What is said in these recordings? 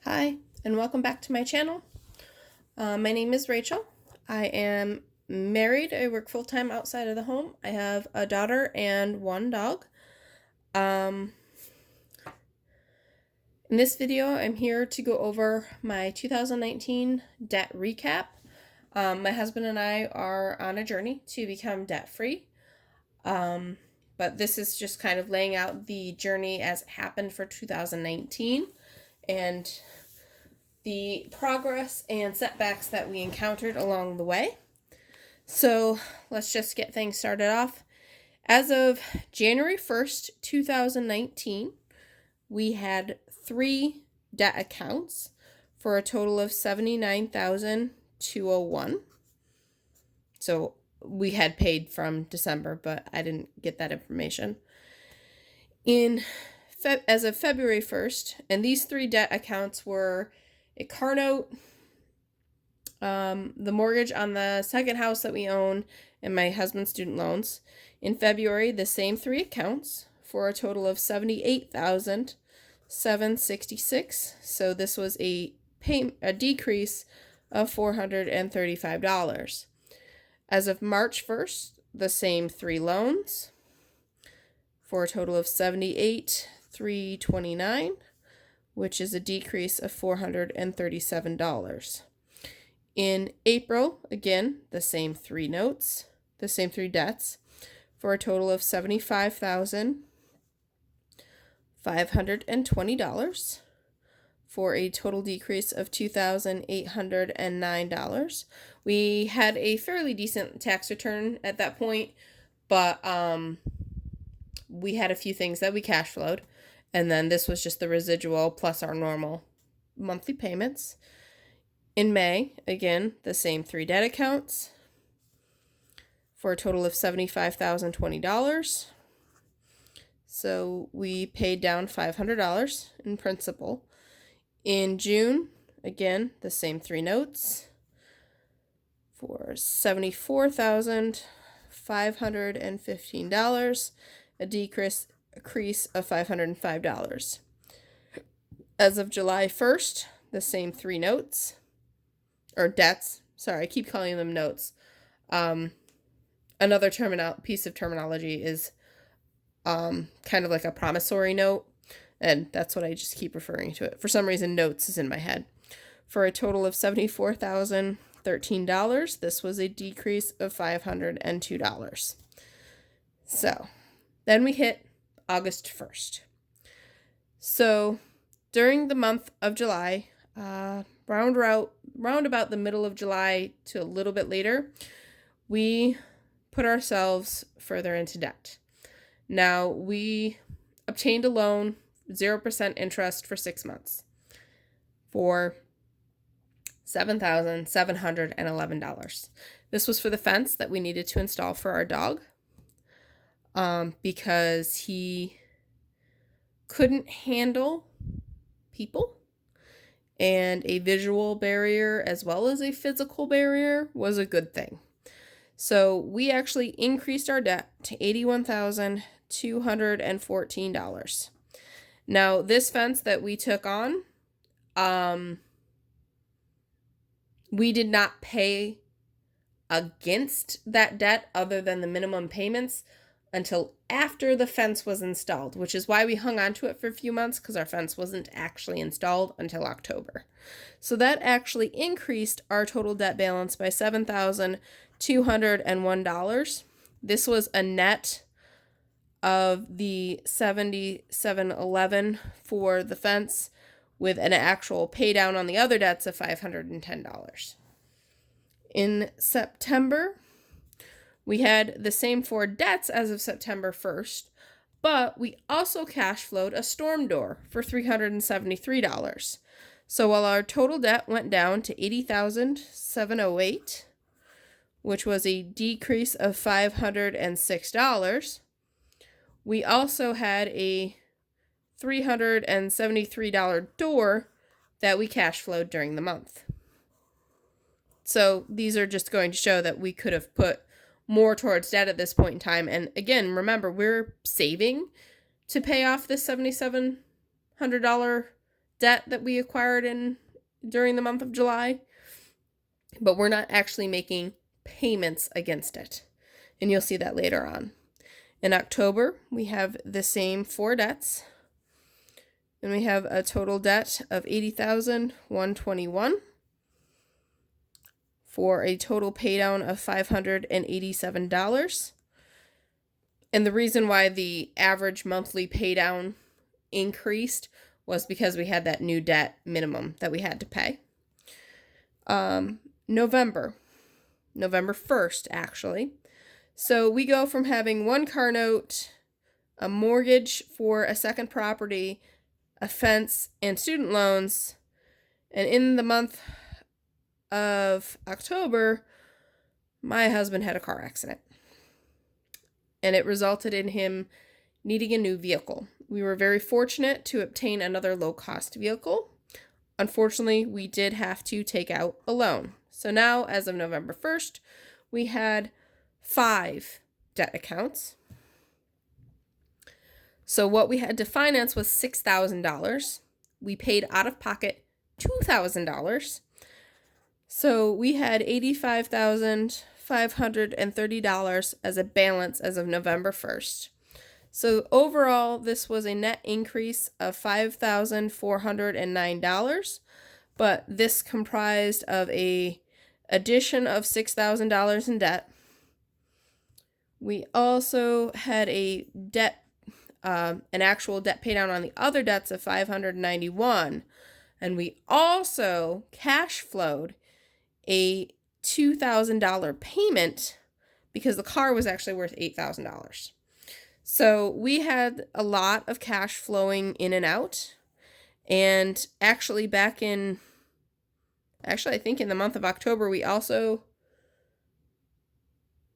Hi, and welcome back to my channel. My name is Rachel. I am married. I work full-time outside of the home. I have a daughter and one dog. In this video, I'm here to go over my 2019 debt recap. My husband and I are on a journey to become debt-free. But this is just kind of laying out the journey as it happened for 2019 and the progress and setbacks that we encountered along the way. So let's just get things started off. As of January 1st, 2019, we had 3 debt accounts for a total of $79,201. So we had paid from December, but I didn't get that information. As of February 1st, and these 3 debt accounts were a car note, the mortgage on the second house that we own, and my husband's student loans. In February, the same 3 accounts for a total of $78,766. So this was a decrease of $435. As of March 1st, the same 3 loans for a total of $78,329. which is a decrease of $437. In April, again, the same 3 notes, the same 3 debts, for a total of $75,520, for a total decrease of $2,809. We had a fairly decent tax return at that point, but we had a few things that we cash flowed. And then this was just the residual plus our normal monthly payments. In May, again, the same 3 debt accounts for a total of $75,020. So we paid down $500 in principal. In June, again, the same 3 notes for $74,515, a decrease of $505. As of July 1st, the same 3 notes, or debts. Sorry, I keep calling them notes. Another piece of terminology is kind of like a promissory note, and that's what I just keep referring to it. For some reason, notes is in my head. For a total of $74,013, this was a decrease of $502. So, then we hit August 1st. So during the month of July, round about the middle of July to a little bit later, we put ourselves further into debt. Now, we obtained a loan, 0% interest for 6 months for $7,711. This was for the fence that we needed to install for our dog. Because he couldn't handle people, and a visual barrier as well as a physical barrier was a good thing. So we actually increased our debt to $81,214. Now, this fence that we took on, we did not pay against that debt other than the minimum payments until after the fence was installed, which is why we hung on to it for a few months, because our fence wasn't actually installed until October. So that actually increased our total debt balance by $7,201. This was a net of the $77.11 for the fence, with an actual pay down on the other debts of $510. In September, we had the same 4 debts as of September 1st, but we also cash flowed a storm door for $373. So while our total debt went down to $80,708, which was a decrease of $506, we also had a $373 door that we cash flowed during the month. So these are just going to show that we could have put more towards debt at this point in time. And again, remember, we're saving to pay off this $7,700 debt that we acquired during the month of July, but we're not actually making payments against it. And you'll see that later on. In October, we have the same 4 debts, and we have a total debt of $80,121 for a total paydown of $587. And the reason why the average monthly paydown increased was because we had that new debt minimum that we had to pay. November 1st, actually. So we go from having 1 car note, a mortgage for a second property, a fence, and student loans. And in the month of October, my husband had a car accident. And it resulted in him needing a new vehicle. We were very fortunate to obtain another low-cost vehicle. Unfortunately, we did have to take out a loan. So now, as of November 1st, we had 5 debt accounts. So what we had to finance was $6,000. We paid out of pocket $2,000. So we had $85,530 as a balance as of November 1st. So overall, this was a net increase of $5,409, but this comprised of a addition of $6,000 in debt. We also had a debt, an actual debt pay down on the other debts of $591, and we also cash flowed a $2,000 payment because the car was actually worth $8,000. So we had a lot of cash flowing in and out. And actually I think in the month of October, we also,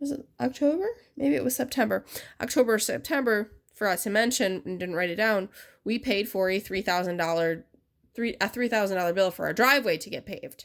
was it October? Maybe it was September. October or September, forgot to mention and didn't write it down, we paid for a $3,000 bill for our driveway to get paved.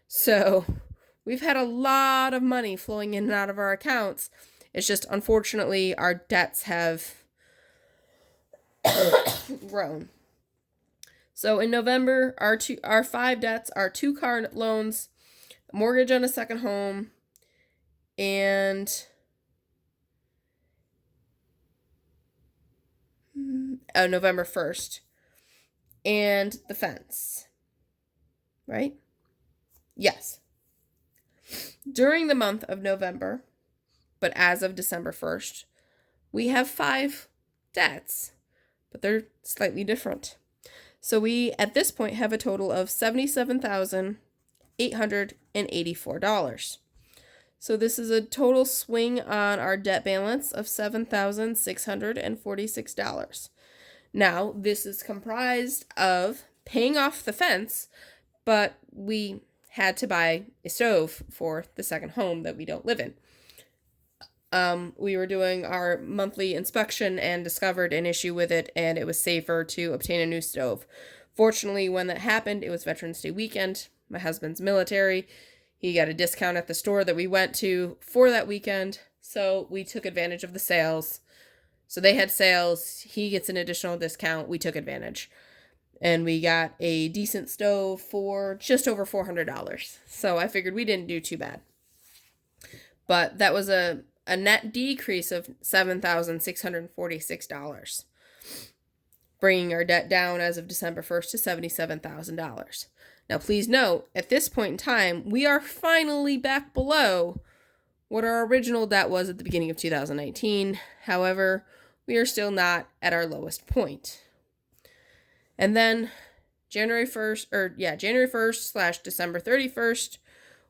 So we've had a lot of money flowing in and out of our accounts. It's just, unfortunately, our debts have grown. So in November, our 5 debts are 2 car loans, a mortgage on a second home, and November 1st, and the fence. Right? Yes. During the month of November, but as of December 1st, we have 5 debts, but they're slightly different. So we, at this point, have a total of $77,884. So this is a total swing on our debt balance of $7,646. Now, this is comprised of paying off the fence, but we had to buy a stove for the second home that we don't live in. We were doing our monthly inspection and discovered an issue with it, and it was safer to obtain a new stove. Fortunately, when that happened, it was Veterans Day weekend. My husband's military. He got a discount at the store that we went to for that weekend, so we took advantage of the sales. So they had sales. He gets an additional discount. We took advantage. And we got a decent stove for just over $400. So I figured we didn't do too bad. But that was a net decrease of $7,646, bringing our debt down as of December 1st to $77,000. Now, please note, at this point in time, we are finally back below what our original debt was at the beginning of 2019. However, we are still not at our lowest point. And then January 1st / December 31st,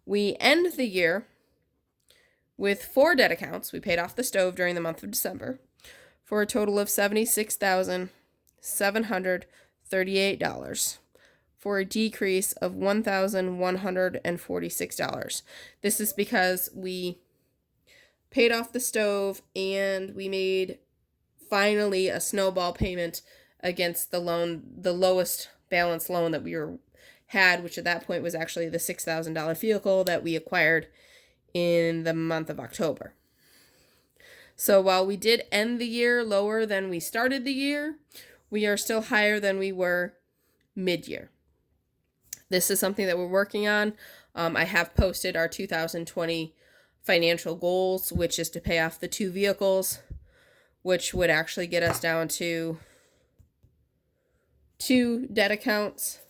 we end the year with 4 debt accounts. We paid off the stove during the month of December for a total of $76,738 for a decrease of $1,146. This is because we paid off the stove and we made finally a snowball payment against the lowest balance loan that we had, which at that point was actually the $6,000 vehicle that we acquired in the month of October. So while we did end the year lower than we started the year, we are still higher than we were mid-year. This is something that we're working on. I have posted our 2020 financial goals, which is to pay off the 2 vehicles, which would actually get us down to 2 debt accounts,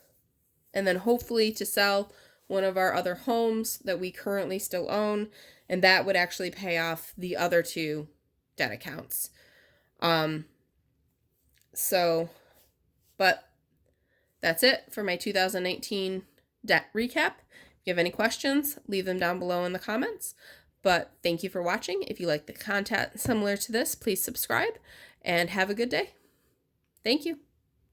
and then hopefully to sell one of our other homes that we currently still own, and that would actually pay off the other 2 debt accounts. But that's it for my 2019 debt recap. If you have any questions, leave them down below in the comments. But thank you for watching. If you like the content similar to this, please subscribe and have a good day. Thank you.